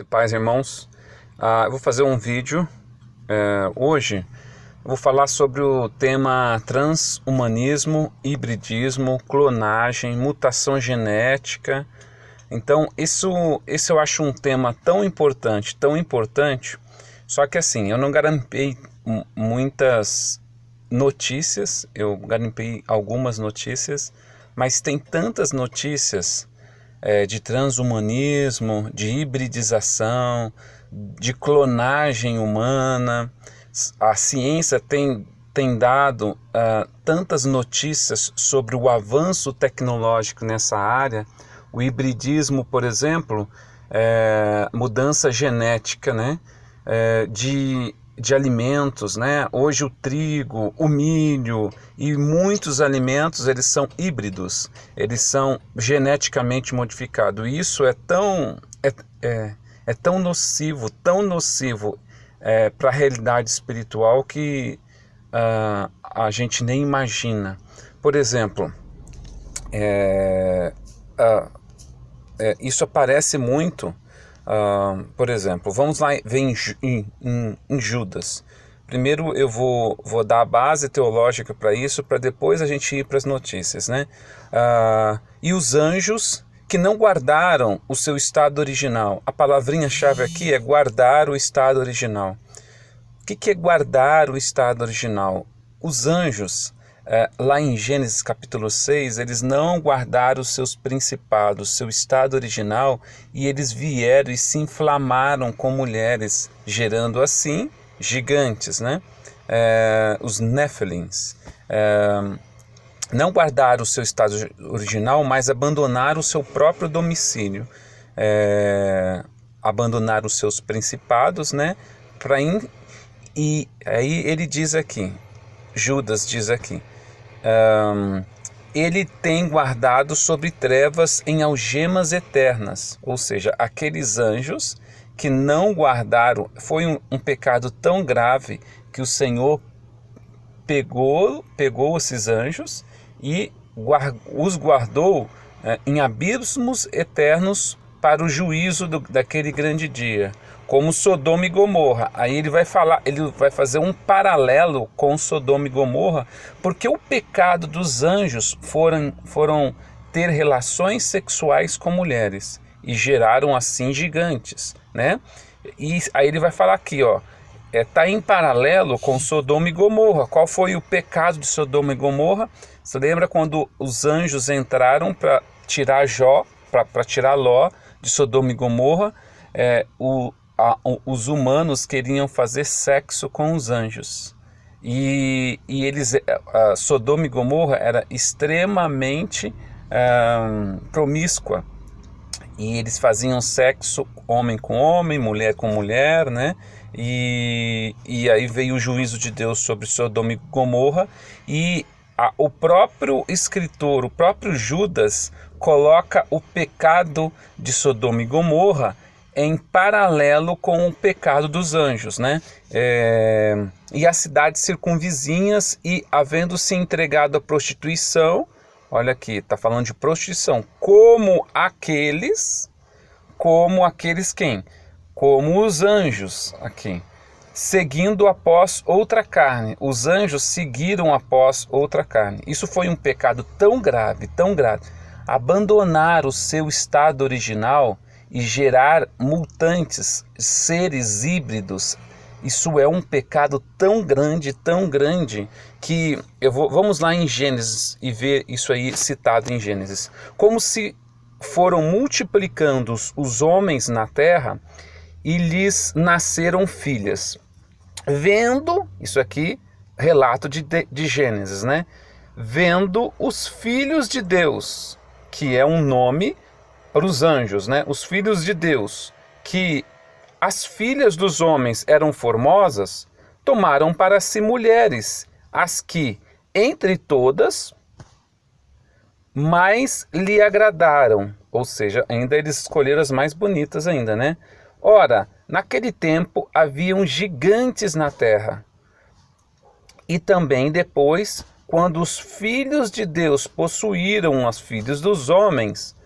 Pais, irmãos, eu vou fazer um vídeo hoje. Eu vou falar sobre o tema transhumanismo, hibridismo, clonagem, mutação genética. Então, esse eu acho um tema tão importante, só que assim, eu não garimpei muitas notícias, eu garimpei algumas notícias, mas tem tantas notícias de transhumanismo, de hibridização, de clonagem humana. A ciência tem dado tantas notícias sobre o avanço tecnológico nessa área. O hibridismo, por exemplo, mudança genética, né? De alimentos, né? Hoje o trigo, o milho e muitos alimentos, eles são híbridos, eles são geneticamente modificados. E isso é tão nocivo para a realidade espiritual que a gente nem imagina. Por exemplo, isso aparece muito. Por exemplo, vamos lá ver em Judas. Primeiro eu vou dar a base teológica para isso, para depois a gente ir para as notícias, né? E os anjos que não guardaram o seu estado original. A palavrinha-chave aqui é guardar o estado original. O que é guardar o estado original? Os anjos, lá em Gênesis capítulo 6, eles não guardaram os seus principados, seu estado original, e eles vieram e se inflamaram com mulheres, gerando assim gigantes, né? Os Néfilins. Não guardaram o seu estado original, mas abandonaram o seu próprio domicílio. Abandonaram os seus principados, né? E aí ele diz aqui, Judas diz aqui, ele tem guardado sobre trevas em algemas eternas. Ou seja, aqueles anjos que não guardaram, foi um pecado tão grave que o Senhor pegou esses anjos e os guardou em abismos eternos para o juízo daquele grande dia, como Sodoma e Gomorra. Aí ele vai fazer um paralelo com Sodoma e Gomorra, porque o pecado dos anjos foram ter relações sexuais com mulheres e geraram assim gigantes, né? E aí ele vai falar aqui, ó, tá em paralelo com Sodoma e Gomorra. Qual foi o pecado de Sodoma e Gomorra? Você lembra quando os anjos entraram para tirar para tirar Ló de Sodoma e Gomorra? Os humanos queriam fazer sexo com os anjos. E eles, Sodoma e Gomorra era extremamente promíscua. E eles faziam sexo homem com homem, mulher com mulher, né? E aí veio o juízo de Deus sobre Sodoma e Gomorra. E o próprio escritor, o próprio Judas, coloca o pecado de Sodoma e Gomorra em paralelo com o pecado dos anjos, né? E as cidades circunvizinhas, e havendo se entregado à prostituição. Olha aqui, está falando de prostituição. Como aqueles quem? Como os anjos aqui. Seguindo após outra carne. Os anjos seguiram após outra carne. Isso foi um pecado tão grave, abandonar o seu estado original e gerar mutantes, seres híbridos. Isso é um pecado tão grande, que vamos lá em Gênesis e ver isso aí citado em Gênesis. Como se foram multiplicando os homens na terra e lhes nasceram filhas. Vendo, isso aqui, relato de Gênesis, né? Vendo os filhos de Deus, que é um nome para os anjos, né? Os filhos de Deus, que as filhas dos homens eram formosas, tomaram para si mulheres, as que, entre todas, mais lhe agradaram. Ou seja, ainda eles escolheram as mais bonitas ainda, né? Ora, naquele tempo haviam gigantes na terra. E também depois, quando os filhos de Deus possuíram as filhas dos homens,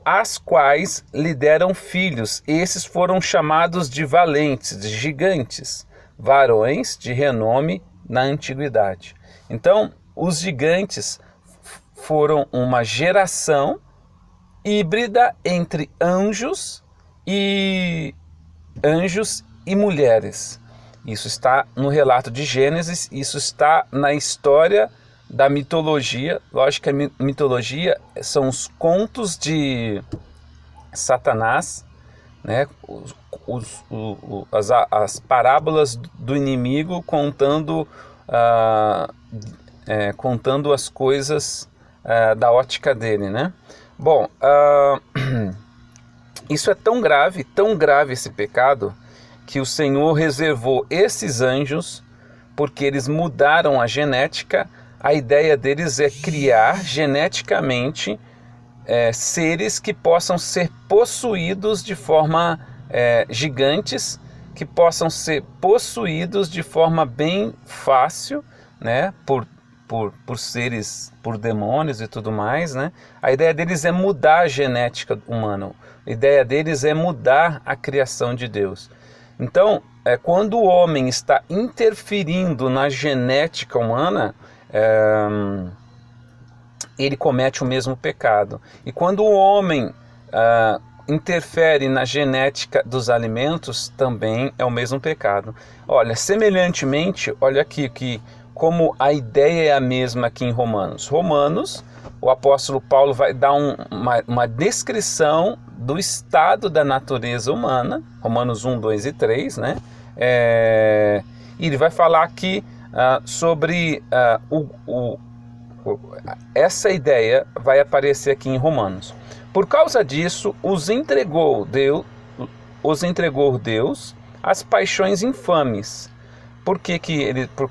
as quais lhe deram filhos. Esses foram chamados de valentes, de gigantes, varões de renome na antiguidade. Então, os gigantes foram uma geração híbrida entre anjos e mulheres. Isso está no relato de Gênesis, isso está na história da mitologia. Lógico que a mitologia são os contos de Satanás, né? As parábolas do inimigo contando as coisas da ótica dele, né? Bom, isso é tão grave esse pecado, que o Senhor reservou esses anjos, porque eles mudaram a genética. A ideia deles é criar geneticamente seres que possam ser possuídos de forma gigantes, que possam ser possuídos de forma bem fácil, né, por seres, por demônios e tudo mais, né? A ideia deles é mudar a genética humana, a ideia deles é mudar a criação de Deus. Então, quando o homem está interferindo na genética humana, ele comete o mesmo pecado. E quando o homem interfere na genética dos alimentos, também é o mesmo pecado. Olha, semelhantemente, olha aqui que como a ideia é a mesma aqui em Romanos. Romanos, o apóstolo Paulo vai dar uma descrição do estado da natureza humana, Romanos 1, 2 e 3, né? E ele vai falar aqui sobre essa ideia vai aparecer aqui em Romanos. Por causa disso, os entregou Deus às paixões infames. Por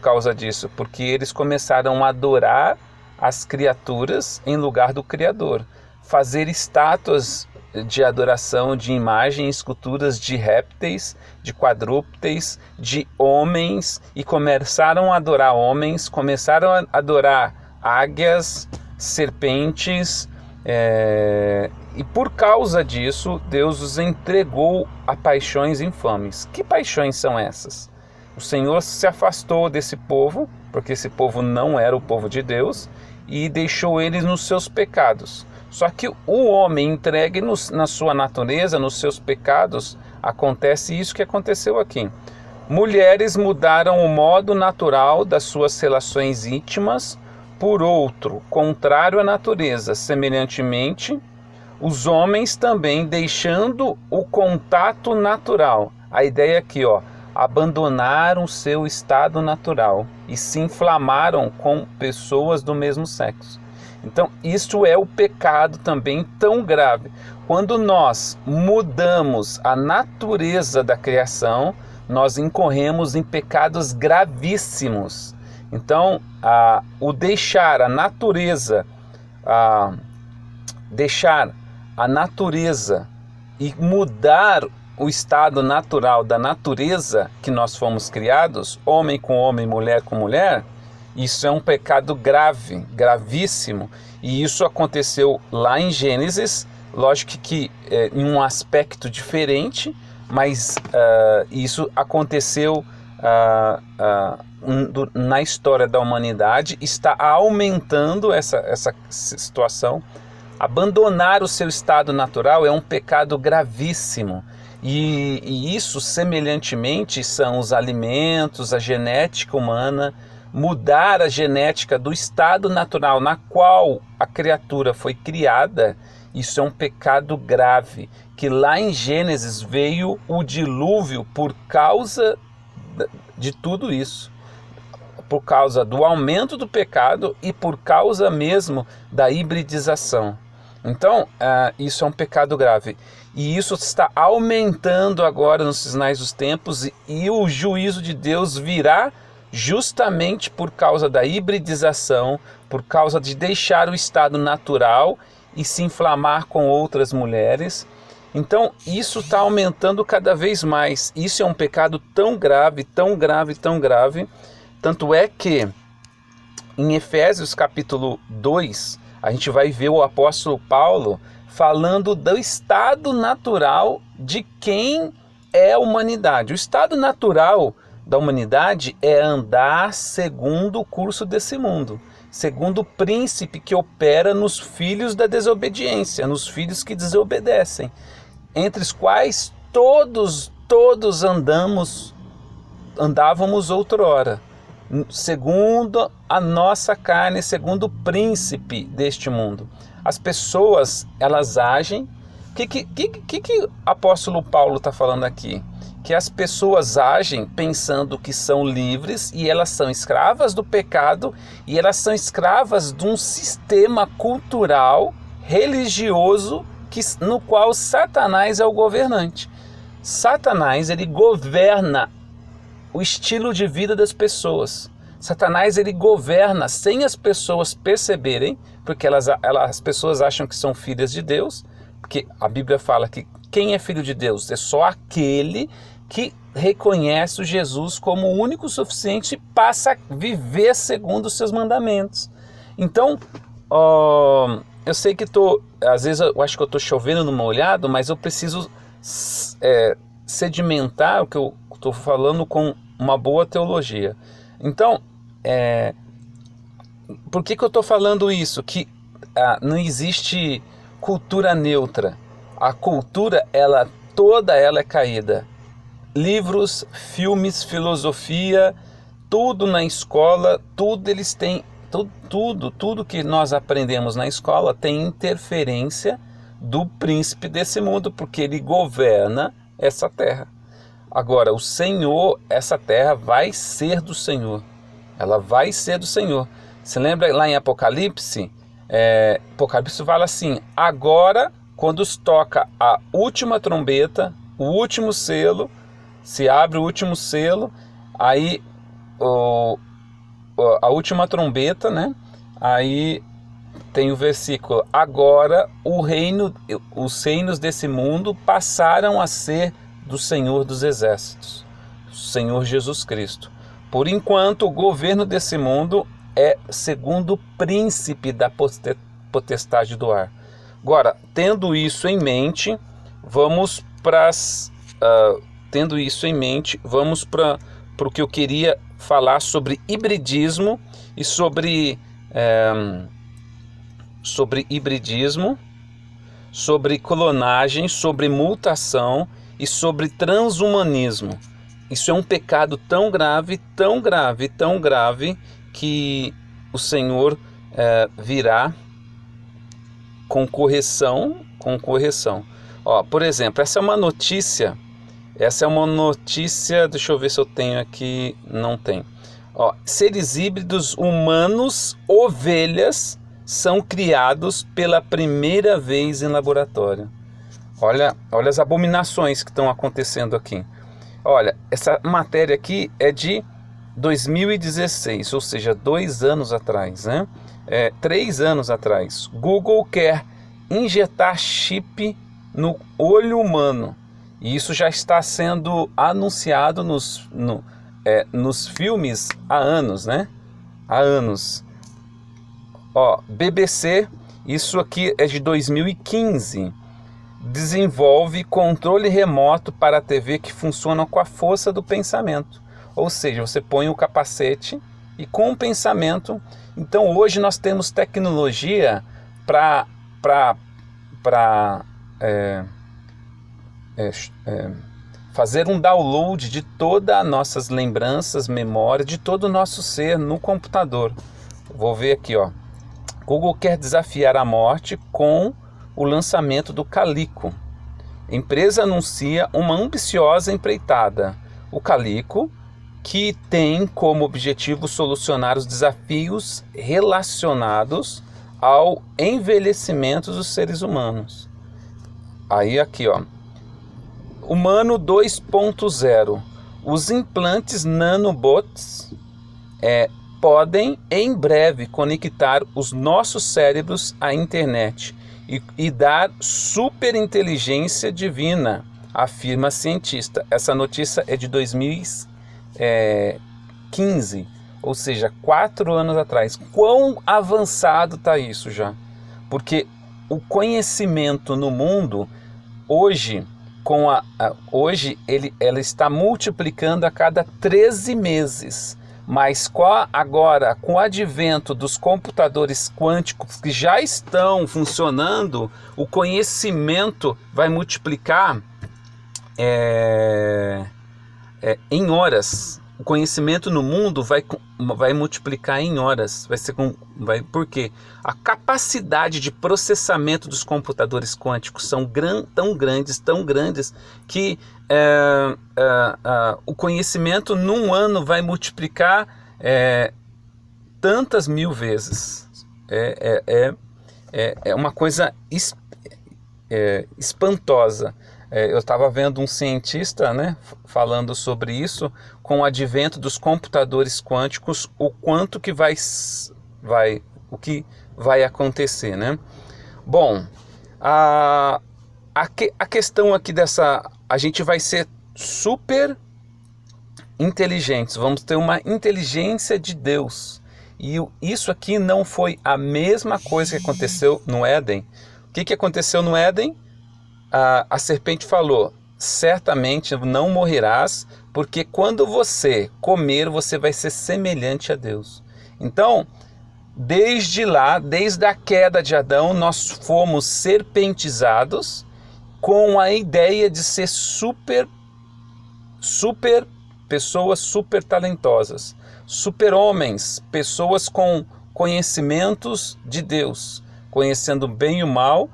causa disso? Porque eles começaram a adorar as criaturas em lugar do Criador, fazer estátuas de adoração, de imagem, esculturas de répteis, de quadrúpedes, de homens, e começaram a adorar homens, começaram a adorar águias, serpentes, e por causa disso Deus os entregou a paixões infames. Que paixões são essas? O Senhor se afastou desse povo, porque esse povo não era o povo de Deus, e deixou eles nos seus pecados. Só que o homem entregue na sua natureza, nos seus pecados, acontece isso que aconteceu aqui. Mulheres mudaram o modo natural das suas relações íntimas por outro, contrário à natureza. Semelhantemente, os homens também, deixando o contato natural. A ideia aqui, abandonaram seu estado natural e se inflamaram com pessoas do mesmo sexo. Então, isso é o pecado também tão grave. Quando nós mudamos a natureza da criação, nós incorremos em pecados gravíssimos. Então, o deixar a natureza e mudar o estado natural da natureza que nós fomos criados, homem com homem, mulher com mulher, isso é um pecado grave, gravíssimo, e isso aconteceu lá em Gênesis, lógico que em um aspecto diferente, mas isso aconteceu na história da humanidade, está aumentando essa situação. Abandonar o seu estado natural é um pecado gravíssimo. E isso, semelhantemente, são os alimentos, a genética humana. Mudar a genética do estado natural na qual a criatura foi criada, isso é um pecado grave, que lá em Gênesis veio o dilúvio por causa de tudo isso, por causa do aumento do pecado e por causa mesmo da hibridização. Então, isso é um pecado grave. E isso está aumentando agora nos sinais dos tempos, e o juízo de Deus virá justamente por causa da hibridização, por causa de deixar o estado natural e se inflamar com outras mulheres. Então, isso está aumentando cada vez mais. Isso é um pecado tão grave, tão grave, tão grave. Tanto é que em Efésios capítulo 2, a gente vai ver o apóstolo Paulo falando do estado natural de quem é a humanidade. O estado natural da humanidade é andar segundo o curso desse mundo, segundo o príncipe que opera nos filhos da desobediência, nos filhos que desobedecem, entre os quais todos andávamos outrora, segundo a nossa carne, segundo o príncipe deste mundo. As pessoas, elas agem. O que o apóstolo Paulo está falando aqui? Que as pessoas agem pensando que são livres e elas são escravas do pecado e elas são escravas de um sistema cultural, religioso, no qual Satanás é o governante. Satanás, ele governa o estilo de vida das pessoas. Satanás, ele governa sem as pessoas perceberem, porque as pessoas acham que são filhas de Deus, porque a Bíblia fala que quem é filho de Deus é só aquele que reconhece o Jesus como o único suficiente e passa a viver segundo os seus mandamentos. Então, eu sei que às vezes eu acho que eu estou chovendo no molhado, mas eu preciso sedimentar o que eu estou falando com uma boa teologia. Então, por que eu estou falando isso? Que não existe cultura neutra. A cultura, toda ela é caída. Livros, filmes, filosofia, tudo na escola, tudo eles têm, tudo que nós aprendemos na escola tem interferência do príncipe desse mundo, porque ele governa essa terra. Agora, o Senhor, essa terra vai ser do Senhor. Ela vai ser do Senhor. Você lembra lá em Apocalipse? Apocalipse fala assim: agora, quando toca a última trombeta, o último selo, se abre o último selo, aí a última trombeta, né? Aí tem o versículo: agora os reinos desse mundo passaram a ser do Senhor dos Exércitos, o Senhor Jesus Cristo. Por enquanto, o governo desse mundo é segundo o príncipe da potestade do ar. Agora, tendo isso em mente, vamos para o que eu queria falar sobre hibridismo e sobre clonagem, sobre mutação e sobre transhumanismo. Isso é um pecado tão grave, tão grave, tão grave, que o Senhor virá com correção. Por exemplo, essa é uma notícia, deixa eu ver se eu tenho aqui, não tem. Seres híbridos humanos, ovelhas, são criados pela primeira vez em laboratório. Olha as abominações que estão acontecendo aqui. Olha, essa matéria aqui é de 2016, ou seja, 2 anos atrás, né? 3 anos atrás. Google quer injetar chip no olho humano. E isso já está sendo anunciado nos filmes há anos, né? Há anos. BBC, isso aqui é de 2015. Desenvolve controle remoto para a TV que funciona com a força do pensamento. Ou seja, você põe o capacete e com o pensamento. Então hoje nós temos tecnologia para fazer um download de todas as nossas lembranças, memórias, de todo o nosso ser no computador. Vou ver aqui, Google quer desafiar a morte com o lançamento do Calico. A empresa anuncia uma ambiciosa empreitada. O Calico, que tem como objetivo solucionar os desafios relacionados ao envelhecimento dos seres humanos. Aí aqui, Humano 2.0. Os implantes nanobots podem em breve conectar os nossos cérebros à internet e dar superinteligência divina, afirma cientista. Essa notícia é de 2015, ou seja, 4 anos atrás. Quão avançado está isso já? Porque o conhecimento no mundo hoje, ela está multiplicando a cada 13 meses. Mas agora, com o advento dos computadores quânticos que já estão funcionando, o conhecimento vai multiplicar em horas. O conhecimento no mundo vai multiplicar em horas. Por quê? A capacidade de processamento dos computadores quânticos são tão grandes que o conhecimento num ano vai multiplicar tantas mil vezes. É uma coisa espantosa. Eu estava vendo um cientista, né, falando sobre isso, com o advento dos computadores quânticos, o que vai acontecer, né? Bom, a questão aqui a gente vai ser super inteligentes, vamos ter uma inteligência de Deus. E isso aqui não foi a mesma coisa que aconteceu no Éden. O que aconteceu no Éden? A serpente falou: certamente não morrerás, porque quando você comer, você vai ser semelhante a Deus. Então, desde a queda de Adão, nós fomos serpentizados com a ideia de ser pessoas super talentosas, super homens, pessoas com conhecimentos de Deus, conhecendo o bem e o mal.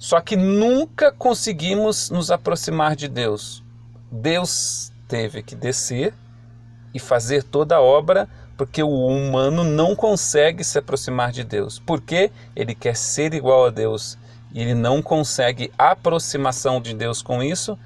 Só que nunca conseguimos nos aproximar de Deus. Deus teve que descer e fazer toda a obra, porque o humano não consegue se aproximar de Deus. Porque ele quer ser igual a Deus e ele não consegue aproximação de Deus com isso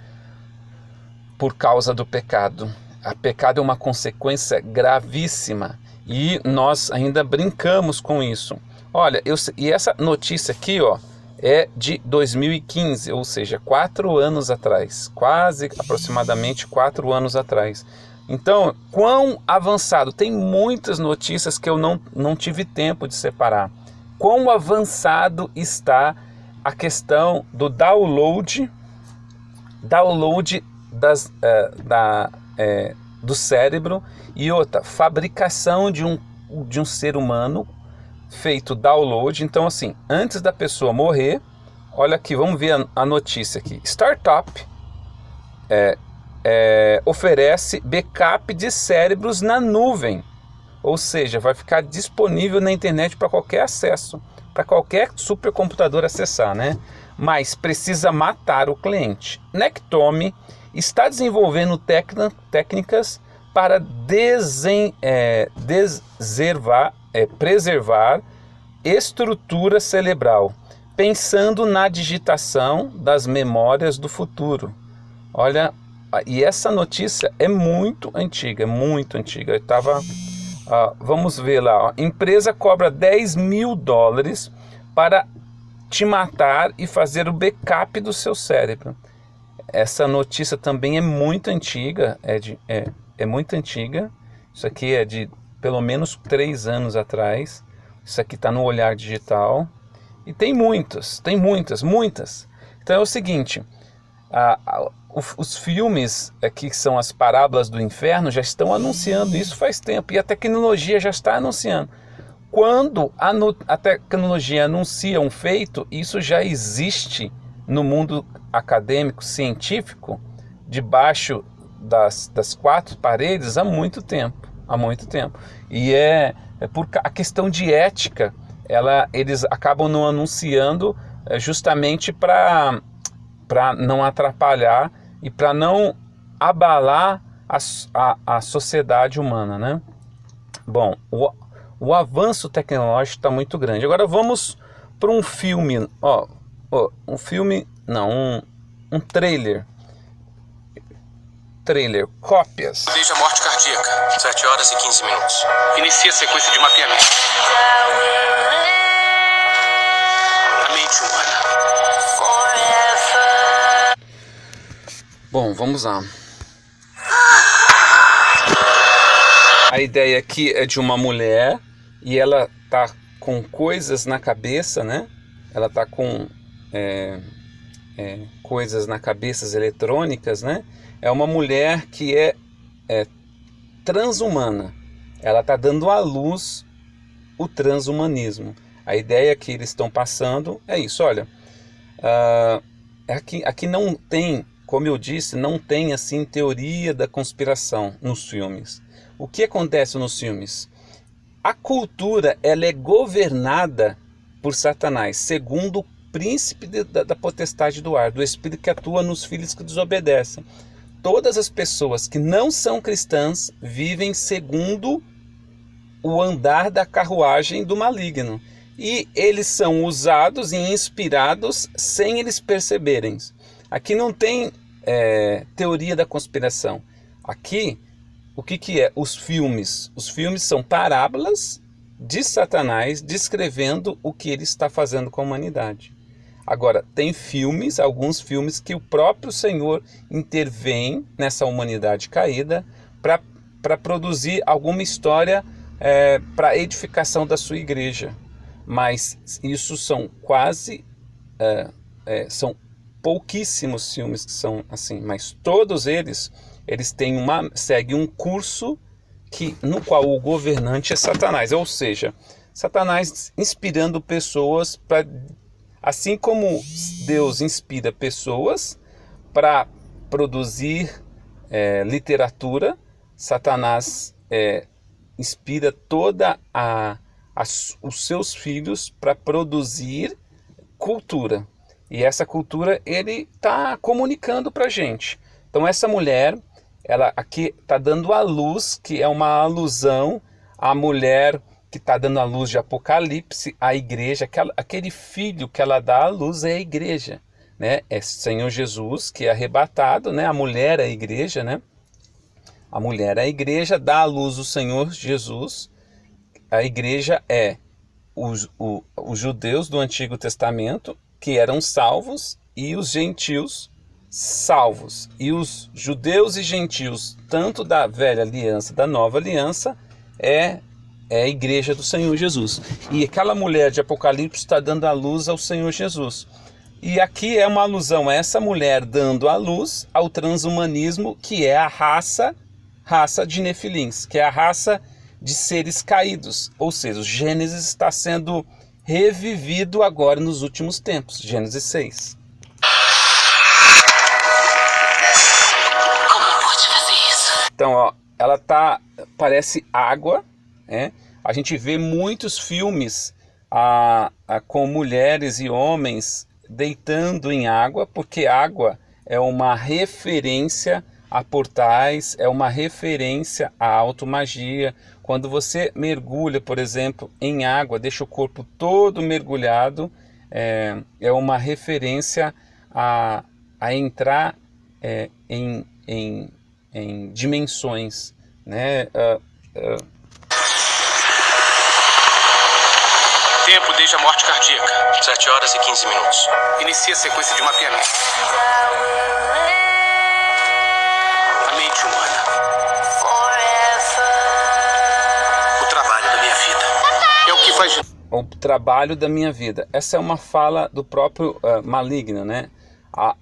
por causa do pecado. O pecado é uma consequência gravíssima e nós ainda brincamos com isso. Olha, e essa notícia aqui, ó, é de 2015, ou seja, 4 anos atrás, quase aproximadamente 4 anos atrás. Então, quão avançado, tem muitas notícias que eu não tive tempo de separar. Quão avançado está a questão do download do cérebro, e outra, fabricação de um ser humano, feito download. Então, assim, antes da pessoa morrer, olha aqui, vamos ver a notícia aqui. Startup oferece backup de cérebros na nuvem, ou seja, vai ficar disponível na internet para qualquer acesso, para qualquer supercomputador acessar, né? Mas precisa matar o cliente. Nectome está desenvolvendo técnicas para preservar estrutura cerebral, pensando na digitação das memórias do futuro. Olha, e essa notícia é muito antiga, muito antiga. Vamos ver lá, ó. Empresa cobra $10.000 para te matar e fazer o backup do seu cérebro. Essa notícia também é muito antiga, é muito antiga. Isso aqui é de pelo menos 3 anos atrás. Isso aqui está no Olhar Digital. E tem muitas. Então é o seguinte, os filmes aqui, que são as parábolas do inferno, já estão anunciando isso faz tempo. E a tecnologia já está anunciando. Quando a tecnologia anuncia um feito, isso já existe no mundo acadêmico, científico, debaixo das 4 paredes há muito tempo. E por a questão de ética, eles acabam não anunciando justamente para não atrapalhar e para não abalar a sociedade humana, né? Bom, o avanço tecnológico está muito grande. Agora vamos para um filme, um trailer, cópias. Veja a morte cardíaca, 7 horas e 15 minutos. Inicia a sequência de mapeamento. A mente humana. Bom, vamos lá. A ideia aqui é de uma mulher e ela tá com coisas na cabeça, né? Ela tá com coisas na cabeças eletrônicas, né? É uma mulher que é transhumana. Ela está dando à luz o transhumanismo. A ideia que eles estão passando é isso, olha, aqui não tem, como eu disse, não tem assim teoria da conspiração nos filmes. O que acontece nos filmes? A cultura, ela é governada por Satanás, segundo o príncipe da potestade do ar, do espírito que atua nos filhos que desobedecem. Todas as pessoas que não são cristãs vivem segundo o andar da carruagem do maligno. E eles são usados e inspirados sem eles perceberem. Aqui não tem teoria da conspiração. Aqui, o que é? Os filmes. Os filmes são parábolas de Satanás descrevendo o que ele está fazendo com a humanidade. Agora, tem filmes, alguns filmes que o próprio Senhor intervém nessa humanidade caída para produzir alguma história para edificação da sua igreja. Mas isso são são pouquíssimos filmes que são assim, mas todos eles seguem um curso no qual o governante é Satanás, ou seja, Satanás inspirando pessoas para, assim como Deus inspira pessoas para produzir literatura, Satanás inspira toda os seus filhos para produzir cultura. E essa cultura ele está comunicando para a gente. Então essa mulher, ela aqui está dando à luz, que é uma alusão à mulher que está dando à luz de Apocalipse, a igreja, aquele filho que ela dá à luz é a igreja, né? É Senhor Jesus que é arrebatado, né? A mulher é a igreja, né? A mulher é a igreja, dá à luz o Senhor Jesus. A igreja é os judeus do Antigo Testamento, que eram salvos, e os gentios salvos. E os judeus e gentios, tanto da velha aliança, da nova aliança, é a igreja do Senhor Jesus. E aquela mulher de Apocalipse está dando a luz ao Senhor Jesus. E aqui é uma alusão a essa mulher dando a luz ao transhumanismo, que é a raça de Nefilins, que é a raça de seres caídos. Ou seja, o Gênesis está sendo revivido agora nos últimos tempos. Gênesis 6. Como pode fazer isso? Então, ó, ela parece água, né? A gente vê muitos filmes com mulheres e homens deitando em água, porque água é uma referência a portais, é uma referência à automagia. Quando você mergulha, por exemplo, em água, deixa o corpo todo mergulhado, é uma referência a entrar em dimensões, né? Tempo desde a morte cardíaca. 7 horas e 15 minutos. Inicia a sequência de mapeamento. A mente humana. O trabalho da minha vida. É o que faz... O trabalho da minha vida. Essa é uma fala do próprio Maligno, né? O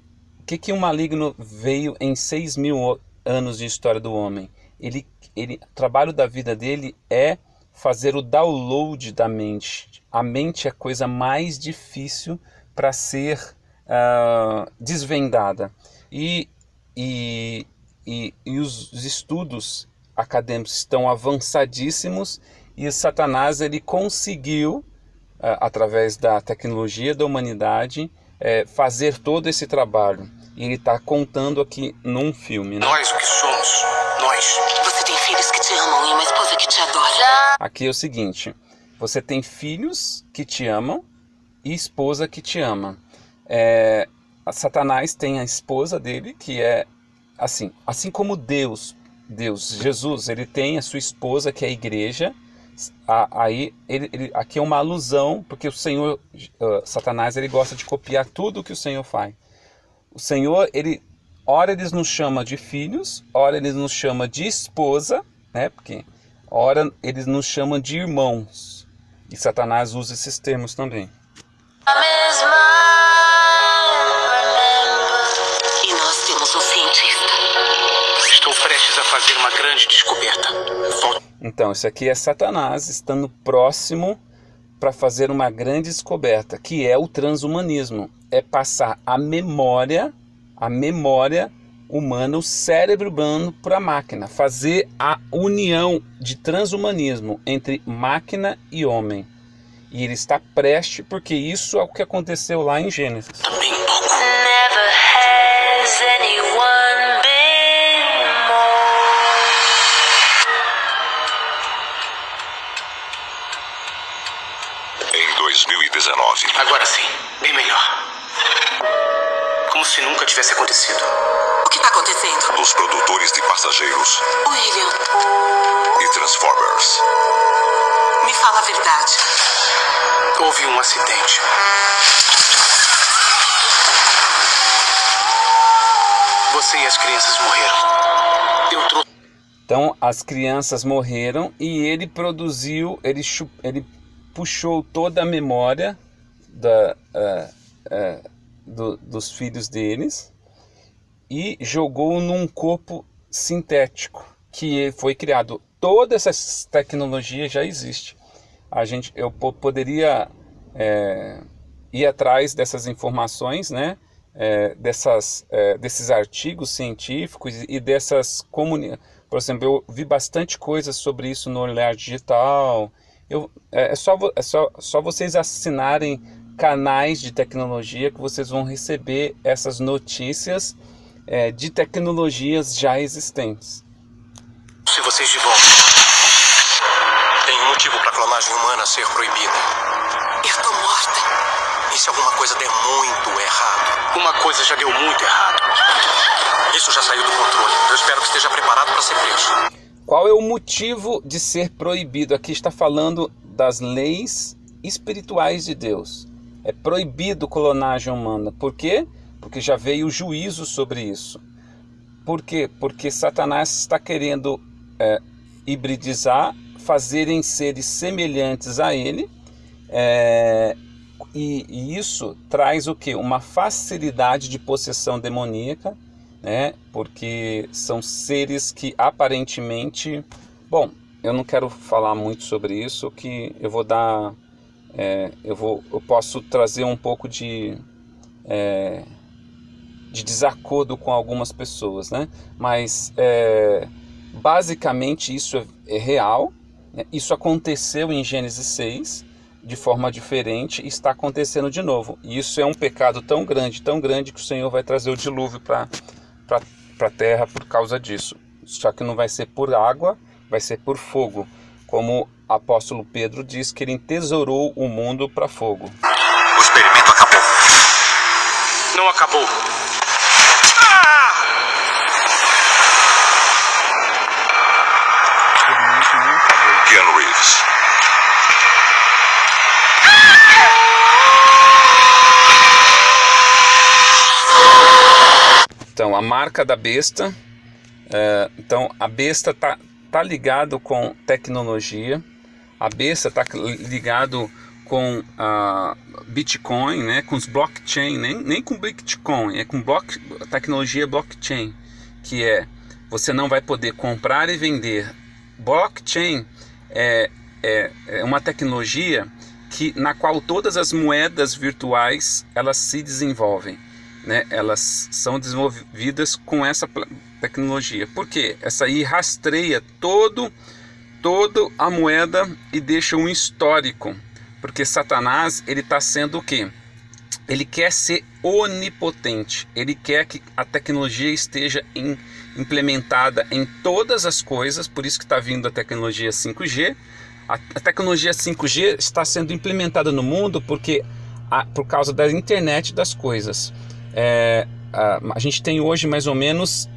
que o Maligno veio em 6.000 anos de história do homem? O trabalho da vida dele é fazer o download da mente. A mente é a coisa mais difícil para ser desvendada. E os estudos acadêmicos estão avançadíssimos, e Satanás ele conseguiu, através da tecnologia da humanidade, fazer todo esse trabalho. E ele está contando aqui num filme, né? Nós o que somos. Nós. Você tem filhos que te amam e uma esposa que te adora. Aqui é o seguinte: você tem filhos que te amam e esposa que te ama. Satanás tem a esposa dele, que é assim como Deus, Jesus, ele tem a sua esposa, que é a igreja. Aqui é uma alusão, porque o Senhor, Satanás, ele gosta de copiar tudo o que o Senhor faz. O Senhor, ora ele nos chama de filhos, ora ele nos chama de esposa, né? Porque ora ele nos chama de irmãos. E Satanás usa esses termos também. A mesma para fazer uma grande descoberta. Então, isso aqui é Satanás estando próximo para fazer uma grande descoberta, que é o transhumanismo. É passar a memória humana, o cérebro humano para a máquina. Fazer a união de transhumanismo entre máquina e homem. E ele está prestes, porque isso é o que aconteceu lá em Gênesis. Bem pouco. Never has anyone been more. Em 2019. Agora sim, bem melhor. Como se nunca tivesse acontecido. O que tá acontecendo? Dos produtores de passageiros William, e Transformers. me fala a verdade. Houve um acidente. Você e as crianças morreram. Eu trouxe. Então, as crianças morreram e ele produziu, ele puxou toda a memória dos filhos deles e jogou num corpo sintético que foi criado. Toda essa tecnologia já existe. Eu poderia ir atrás dessas informações, né? Desses artigos científicos e dessas comunidades. Por exemplo, eu vi bastante coisa sobre isso no Olhar Digital. É só vocês assinarem canais de tecnologia que vocês vão receber essas notícias de tecnologias já existentes. Se vocês de volta. Tem um motivo para a clonagem humana ser proibida. Eu tô morta. E se alguma coisa der muito errado? Uma coisa já deu muito errado. Isso já saiu do controle. Eu espero que esteja preparado para ser preso. Qual é o motivo de ser proibido? Aqui está falando das leis espirituais de Deus. É proibido clonagem humana. Por quê? Porque já veio o juízo sobre isso. Por quê? Porque Satanás está querendo hibridizar, fazerem seres semelhantes a ele, e isso traz o quê? Uma facilidade de possessão demoníaca, né? Porque são seres que aparentemente... Bom, eu não quero falar muito sobre isso, que eu vou dar... eu posso trazer um pouco de desacordo com algumas pessoas, né? Mas basicamente isso é real, né? Isso aconteceu em Gênesis 6 de forma diferente e está acontecendo de novo. E isso é um pecado tão grande que o Senhor vai trazer o dilúvio para a terra por causa disso. Só que não vai ser por água, vai ser por fogo, como o apóstolo Pedro diz que ele entesourou o mundo para fogo. O experimento acabou. Não acabou. Keanu Reeves. Então, a marca da besta. Então, a besta tá ligado com tecnologia. A besta está ligado com Bitcoin, né? Com os blockchain, nem com Bitcoin, é com tecnologia blockchain, que você não vai poder comprar e vender. Blockchain é uma tecnologia na qual todas as moedas virtuais elas se desenvolvem, né? Elas são desenvolvidas com essa tecnologia. Por quê? Essa aí rastreia toda a moeda e deixa um histórico. Porque Satanás, ele está sendo o quê? Ele quer ser onipotente. Ele quer que a tecnologia esteja implementada em todas as coisas. Por isso que está vindo a tecnologia 5G. A tecnologia 5G está sendo implementada no mundo por causa da internet das coisas. A gente tem hoje mais ou menos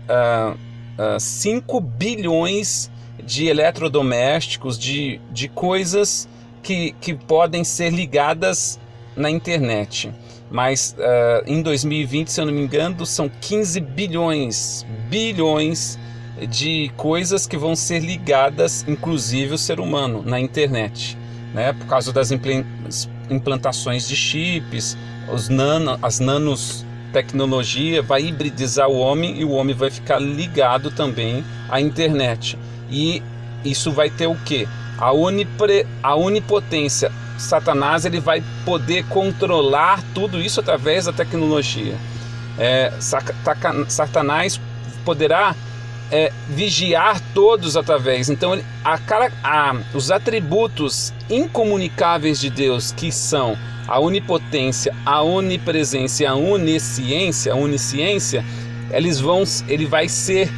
5 bilhões de eletrodomésticos, de coisas que podem ser ligadas na internet. Mas em 2020, se eu não me engano, são 15 bilhões de coisas que vão ser ligadas, inclusive o ser humano, na internet, né? Por causa das implantações de chips, as nanos tecnologia vai hibridizar o homem e o homem vai ficar ligado também à internet. E isso vai ter o quê? A onipotência. Satanás ele vai poder controlar tudo isso através da tecnologia. Satanás poderá vigiar todos através. Então os atributos incomunicáveis de Deus, que são a onipotência, a onipresença e a onisciência, ele vai ser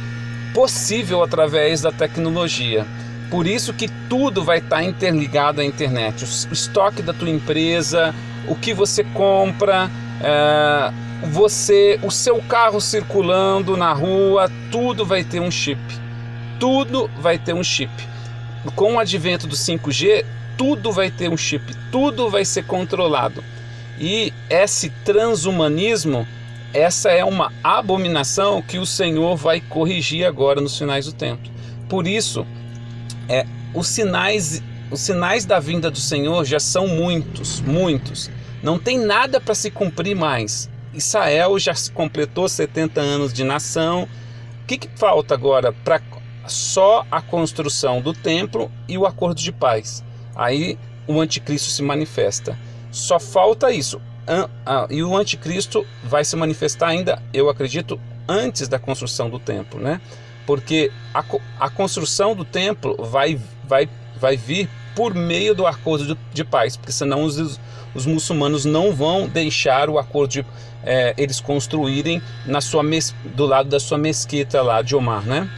possível através da tecnologia. Por isso que tudo vai estar interligado à internet. O estoque da tua empresa, o que você compra, o seu carro circulando na rua, tudo vai ter um chip. Tudo vai ter um chip. Com o advento do 5G, tudo vai ter um chip, tudo vai ser controlado. E esse transhumanismo, essa é uma abominação que o Senhor vai corrigir agora nos finais do tempo. Por isso, os sinais da vinda do Senhor já são muitos. Não tem nada para se cumprir mais. Israel já completou 70 anos de nação. O que falta agora? Só a construção do templo e o acordo de paz. Aí o anticristo se manifesta. Só falta isso. E o anticristo vai se manifestar ainda, eu acredito, antes da construção do templo, né? Porque a construção do templo vai vir por meio do acordo de paz, porque senão os muçulmanos não vão deixar o acordo eles construírem do lado da sua mesquita lá de Omar, né?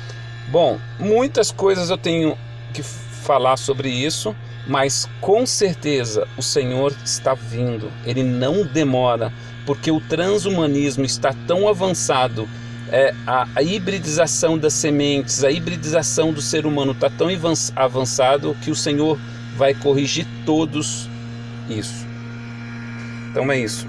Bom, muitas coisas eu tenho que falar sobre isso, mas com certeza o Senhor está vindo, ele não demora, porque o transhumanismo está tão avançado. A hibridização das sementes, a hibridização do ser humano está tão avançado que o Senhor vai corrigir todos isso. Então é isso.